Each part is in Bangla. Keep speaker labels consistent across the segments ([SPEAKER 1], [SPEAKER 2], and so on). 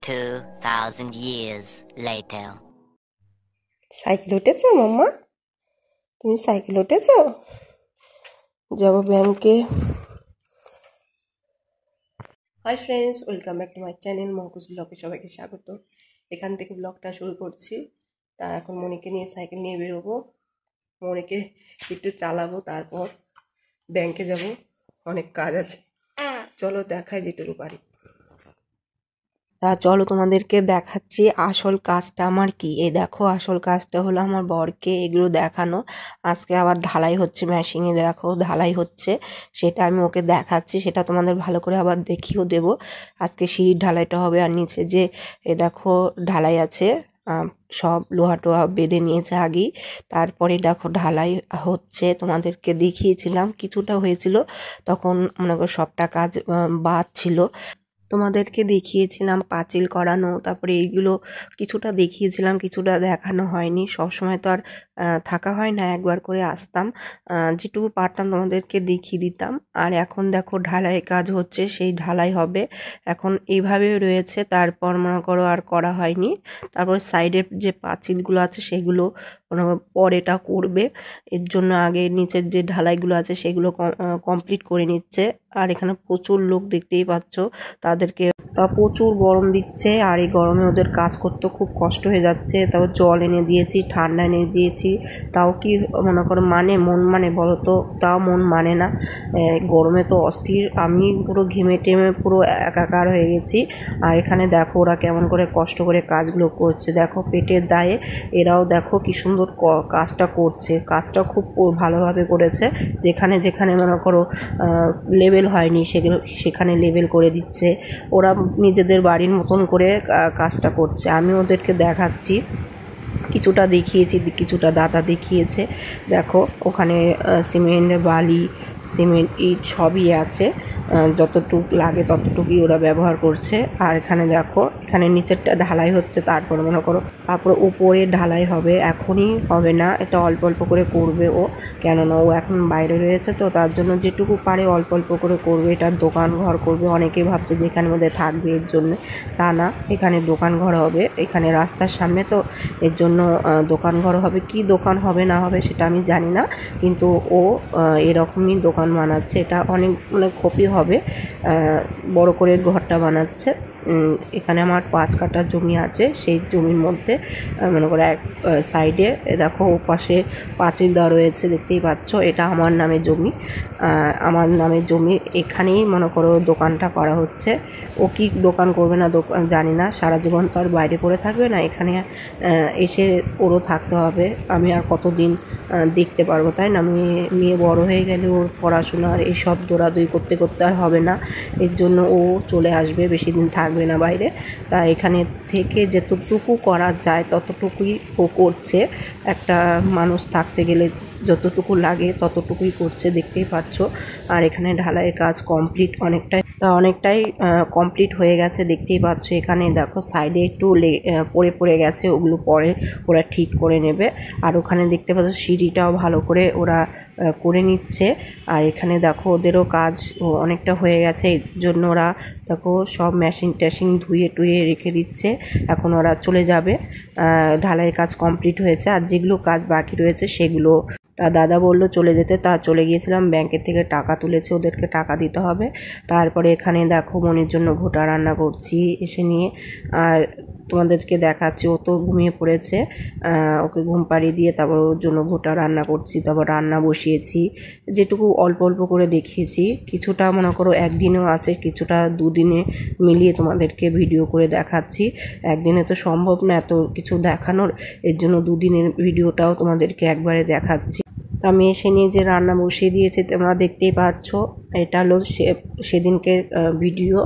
[SPEAKER 1] 2,000 years later.
[SPEAKER 2] সাইকেল উঠেছো মাম্মা? তুমি সাইকেল উঠেছো? যাবো ব্যাংকে। Hi friends, welcome back to my channel মহকুস ব্লগে সবাইকে স্বাগত। এখান থেকে ব্লগটা শুরু করছি। তা এখন মনিকে নিয়ে সাইকেল নিয়ে বেরোবো, মনিকে একটু চালাবো, তারপর ব্যাংকে যাব, অনেক কাজ আছে। চলো দেখাই যেটুকু পারি। তা চলো তোমাদেরকে দেখাচ্ছি আসল কাজটা আমার কি। এই দেখো, আসল কাজটা হলো আমার বরকে এগুলো দেখানো। আজকে আবার ঢালাই হচ্ছে, মেশিনে দেখো ঢালাই হচ্ছে, সেটা আমি ওকে দেখাচ্ছি, সেটা তোমাদের ভালো করে আবার দেখিয়েও দেবো। আজকে সিঁড়ির ঢালাইটা হবে, আর নিচে যে এ দেখো ঢালাই আছে, সব লোহা টোহা বেঁধে নিয়েছে আগেই। তারপরে দেখো ঢালাই হচ্ছে, তোমাদেরকে দেখিয়েছিলাম কিছুটা হয়েছিল, তখন মনে করো সবটা কাজ বাদ ছিল। তোমাদেরকে দেখিয়েছিলাম পাঁচিল করানো, তারপরে এইগুলো কিছুটা দেখিয়েছিলাম, কিছুটা দেখানো হয়নি। সবসময় তো আর থাকা হয় না, একবার করে আসতাম, যেটুকু পারতাম তোমাদেরকে দেখিয়ে দিতাম। আর এখন দেখো ঢালাই কাজ হচ্ছে, সেই ঢালাই হবে এখন, এইভাবে রয়েছে। তারপর মনে করো আর করা হয়নি। তারপর সাইডের যে পাঁচিলগুলো আছে সেগুলো পরেটা করবে, এর জন্য আগে নিচের যে ঢালাইগুলো আছে সেগুলো কমপ্লিট করে নিচ্ছে। আর এখানে প্রচুর লোক দেখতেই পাচ্ছ, তাদেরকে প্রচুর গরম দিচ্ছে, আর এই গরমে ওদের কাজ করতে খুব কষ্ট হয়ে যাচ্ছে। তাও জল এনে দিয়েছি, ঠান্ডা এনে দিয়েছি, তাও কি মনে করো মন মানে বলো তো, তাও মন মানে না। গরমে তো অস্থির, আমি পুরো ঘেমে টেমে পুরো একাকার হয়ে গেছি। আর এখানে দেখো ওরা কেমন করে কষ্ট করে কাজগুলো করছে, দেখো পেটের দায়ে এরাও দেখো কি সুন্দর কাজটা করছে। কাজটা খুব ভালোভাবে করেছে, যেখানে যেখানে মনে করো লেভেল হয়নি সেখানে লেভেল করে দিচ্ছে। ওরা নিজেদের বাড়ির মতন করে কাজটা করছে। আমি ওদেরকে দেখাচ্ছি, কিছুটা দেখিয়েছি, কিছুটা দাদা দেখিয়েছে। দেখো ওখানে সিমেন্ট, বালি, সিমেন্ট, ইট সবই আছে, যতটুকু লাগে ততটুকুই ওরা ব্যবহার করছে। আর এখানে দেখো, এখানে নিচেরটা ঢালাই হচ্ছে, তারপরে মনে করো তারপর উপরে ঢালাই হবে, এখনই হবে না, এটা অল্প অল্প করে করবে ও, কেননা ও এখন বাইরে রয়েছে, তো তার জন্য যেটুকু পারে অল্প অল্প করে করবে। এটার দোকান ঘর করবে, অনেকেই ভাবছে যে এখানের মধ্যে থাকবে, এর জন্য তা না, এখানে দোকান ঘর হবে। এখানে রাস্তার সামনে তো, এর জন্য দোকান ঘর হবে। কি দোকান হবে না হবে সেটা আমি জানি না, কিন্তু ও এরকমই দোকান বানাচ্ছে। এটা অনেক মানে খপি হবে, বড় করে ঘরটা বানাচ্ছে। এখানে আমার 5 কাঠা জমি আছে, সেই জমির মধ্যে মনে করো এক সাইডে দেখো ওপাশে পাঁচিল দেওয়া রয়েছে, দেখতেই পাচ্ছ, এটা আমার নামে জমি, আমার নামে জমি। এখানেই মনে করো দোকানটা করা হচ্ছে। ও কি দোকান করবে না দোকান জানি না, সারা জীবন তো আর বাইরে পড়ে থাকবে না, এখানে এসে ওরও থাকতে হবে। আমি আর কতদিন দেখতে পারবো, তাই না? মেয়ে বড় হয়ে গেলে ওর পড়াশোনার এইসব দৌড়াদৌড়ি করতে করতে আর হবে না, এর জন্য ও চলে আসবে, বেশি দিন থাকবে না বাইরে। তা এখানে থেকে যতটুকু করা যায় ততটুকুই ও করছে। একটা মানুষ থাকতে গেলে যতটুকু লাগে ততটুকুই করছে, দেখতেই পাচ্ছ। আর এখানে ঢালাইয়ের কাজ কমপ্লিট অনেকটাই কমপ্লিট হয়ে গেছে, দেখতেই পাচ্ছ। এখানে দেখো সাইডে একটু পড়ে গেছে, ওগুলো পরে ওরা ঠিক করে নেবে। আর ওখানে দেখতে পাচ্ছ সিঁড়িটাও ভালো করে ওরা করে নিচ্ছে। আর এখানে দেখো ওদেরও কাজ অনেকটা হয়ে গেছে, এর জন্য ওরা দেখো সব মেশিন ট্যাশিন ধুয়ে টুয়ে রেখে দিচ্ছে। এখন ওরা চলে যাবে, ঢালাইয়ের কাজ কমপ্লিট হয়েছে, আর যেগুলো কাজ বাকি রয়েছে সেগুলো তা দাদা বললো চলে যেতে, তা চলে গিয়েছিলাম। ব্যাংকের থেকে টাকা তুলেছে, ওদেরকে টাকা দিতে হবে। তারপরে এখানে দেখো মনির জন্য ভুট্টা রান্না করছি এসে নিয়ে, আর তোমাদেরকে দেখাচ্ছি। ও তো ঘুমিয়ে পড়েছে, ওকে ঘুম পাড়িয়ে দিয়ে তারপর ওর জন্য ভুট্টা রান্না করছি, তারপর রান্না বসিয়েছি। যেটুকু অল্প অল্প করে দেখিয়েছি, কিছুটা মনে করো একদিনেও আছে, কিছুটা দুদিনে মিলিয়ে তোমাদেরকে ভিডিও করে দেখাচ্ছি। একদিনে তো সম্ভব না এত কিছু দেখানোর, এর জন্য দুদিনের ভিডিওটাও তোমাদেরকে একবারে দেখাচ্ছি। আমি এসে নিয়ে যে রান্না বসিয়ে দিয়েছি তোমরা দেখতেই পাচ্ছ। এটা হলো সেদিনকে ভিডিও,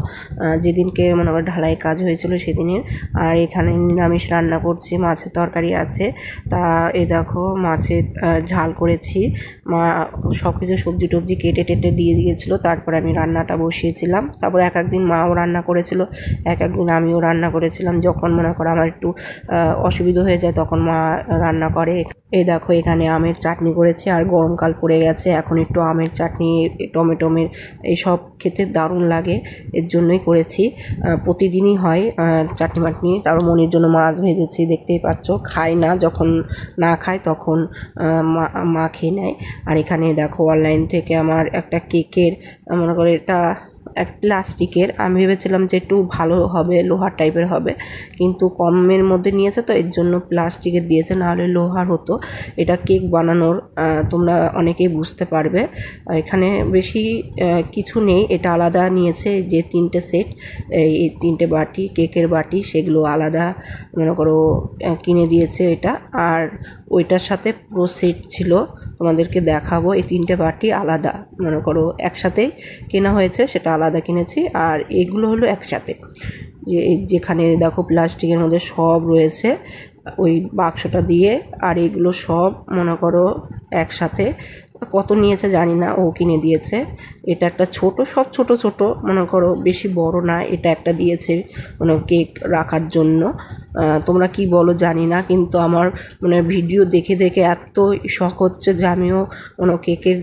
[SPEAKER 2] যেদিনকে মনে করো ঢালাই কাজ হয়েছিল সেদিনের। আর এখানে নিরামিষ রান্না করছি, মাছের তরকারি আছে। তা এই দেখো মাছের ঝাল করেছি, মা সব কিছু সবজি টবজি কেটে টেটে দিয়ে দিয়েছিলো, তারপরে আমি রান্নাটা বসিয়েছিলাম। তারপরে এক একদিন মাও রান্না করেছিল, এক একদিন আমিও রান্না করেছিলাম। যখন মনে করো আমার একটু অসুবিধা হয়ে যায় তখন মা রান্না করে। এই দেখো এখানে আমের চাটনি করেছি, আর গরমকাল পড়ে গেছে, এখন একটু আমের চাটনি টমেটো গরমের এইসব খেতে দারুণ লাগে, এর জন্যই করেছি। প্রতিদিনই হয় চাটনি মাটনি। তারপর মনির জন্য মাছ ভেজেছি, দেখতেই পাচ্ছ। খায় না, যখন না খায় তখন মা খেয়ে নেয়। আর এখানে দেখো অনলাইন থেকে আমার একটা কেকের, মনে করে এটা এক প্লাস্টিকের, আমি ভেবেছিলাম যে একটু ভালো হবে, লোহার টাইপের হবে, কিন্তু কমের মধ্যে নিয়েছে তো এর জন্য প্লাস্টিকের দিয়েছে, নাহলে লোহার হতো। এটা কেক বানানোর, তোমরা অনেকেই বুঝতে পারবে। এখানে বেশি কিছু নেই, এটা আলাদা নিয়েছে। যে 3টে সেট, এই 3টে বাটি, কেকের বাটি, সেগুলো আলাদা মনে করো কিনে দিয়েছে এটা। আর ওইটার সাথে পুরো সেট ছিল, তোমাদেরকে দেখাবো। এই 3টে বাটি আলাদা, মনে করো একসাথেই কেনা হয়েছে, সেটা আলাদা কিনেছি। আর এগুলো হলো একসাথে, যেখানে দেখো প্লাস্টিকের মধ্যে সব রয়েছে ওই বাক্সটা দিয়ে। আর এগুলো সব মনে করো একসাথে। কত নিয়েছে জানি না, ও কিনে দিয়েছে। এটা একটা ছোট, সব ছোট ছোট, মনে করো বেশি বড় না। এটা একটা দিয়েছে মানে কেক রাখার জন্য। তোমরা কি বলো জানি না, কিন্তু আমার মানে ভিডিও দেখে দেখে এত শখ হচ্ছে যে আমিও কোনো কেকের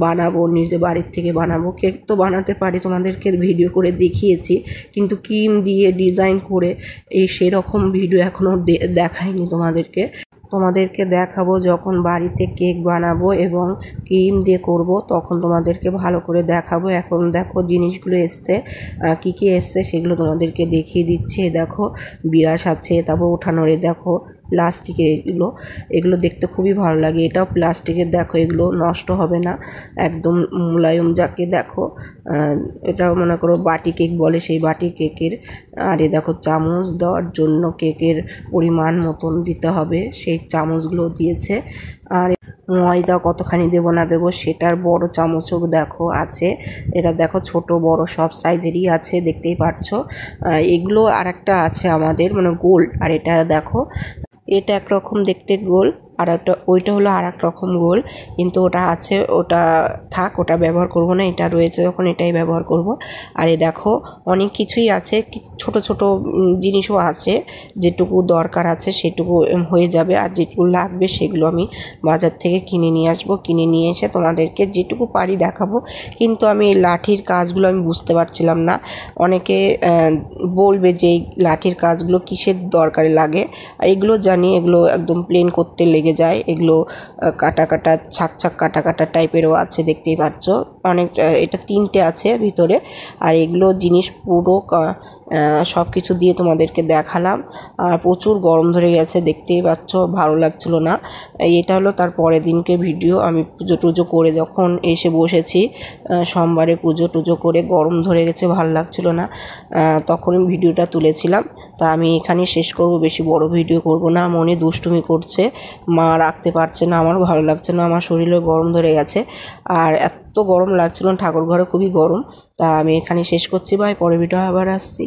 [SPEAKER 2] বানাবো, নিজে বাড়ির থেকে বানাবো। কেক তো বানাতে পারি, তোমাদেরকে ভিডিও করে দেখিয়েছি, কিন্তু ক্রিম দিয়ে ডিজাইন করে এই সেরকম ভিডিও এখনও দেখাইনি তোমাদেরকে দেখাবো যখন বাড়িতে কেক বানাবো এবং ক্রিম দিয়ে করব, তখন তোমাদেরকে ভালো করে দেখাবো। এখন দেখো জিনিসগুলো এসছে, কি কি এসছে সেগুলো তোমাদেরকে দেখিয়ে দিচ্ছে। দেখো বিরাস আছে, তারপর ওঠানোরে দেখো প্লাস্টিকের, এগুলো দেখতে খুবই ভালো লাগে। এটাও প্লাস্টিকের, দেখো এগুলো নষ্ট হবে না, একদম মোলায়েম। যাকে দেখো এটা মনে করো বাটি কেক বলে, সেই বাটি কেকের। আর এ দেখো চামচ দেওয়ার জন্য, কেকের পরিমাণ মতন দিতে হবে, সেই চামচগুলো দিয়েছে। আর ময়দা কতখানি দেবো না দেবো সেটার বড় চামচও দেখো আছে। এটা দেখো ছোট বড় সব সাইজেরই আছে, দেখতেই পাচ্ছ। এগুলো আর একটা আছে আমাদের, মানে গোল। আর এটা দেখো, এটা একরকম দেখতে গোল, আর ওইটা হলো আর এক রকম গোল, কিন্তু ওটা আছে, ওটা থাক, ওটা ব্যবহার করব না। এটা রয়েছে যখন এটাই ব্যবহার করব। আর এই দেখো অনেক কিছুই আছে, ছোট ছোট জিনিসও আছে, যেটুকু দরকার আছে সেটুকু হয়ে যাবে। আর যেটুকু লাগবে সেগুলো আমি বাজার থেকে কিনে নিয়ে আসবো। কিনে নিয়ে এসে তোমাদেরকে যেটুকু পারি দেখাবো। কিন্তু আমি এই লাঠির কাজগুলো আমি বুঝতে পারছিলাম না। অনেকে বলবে যে এই লাঠির কাজগুলো কিসের দরকারে লাগে। আর এগুলো জানি, এগুলো একদম প্লেন করতে লেগে যায়। এগুলো কাটা কাটা, ছাক ছাক কাটা কাটা টাইপেরও আছে, দেখতেই পাচ্ছ। অনেক, এটা 3টে আছে ভিতরে। আর এগুলো জিনিস পুরো সব কিছু দিয়ে তোমাদেরকে দেখালাম। আর প্রচুর গরম ধরে গেছে, দেখতেই পাচ্ছ, ভালো লাগছিল না। এটা হলো তার পরের দিনকে ভিডিও। আমি পুজো টুজো করে যখন এসে বসেছি, সোমবারে পুজো টুজো করে গরম ধরে গেছে, ভালো লাগছিল না, তখন ভিডিওটা তুলেছিলাম। তা আমি এখানেই শেষ করব, বেশি বড় ভিডিও করব না। মনে দুষ্টুমি করছে, মা রাখতে পারছে না, আমারও ভালো লাগছে না, আমার শরীরে গরম ধরে গেছে। আর এত গরম লাগছিল, ঠাকুর ঘরে খুবই গরম। তা আমি এখানে শেষ করছি, ভাই, পরের ভিডিও আবার আসছি।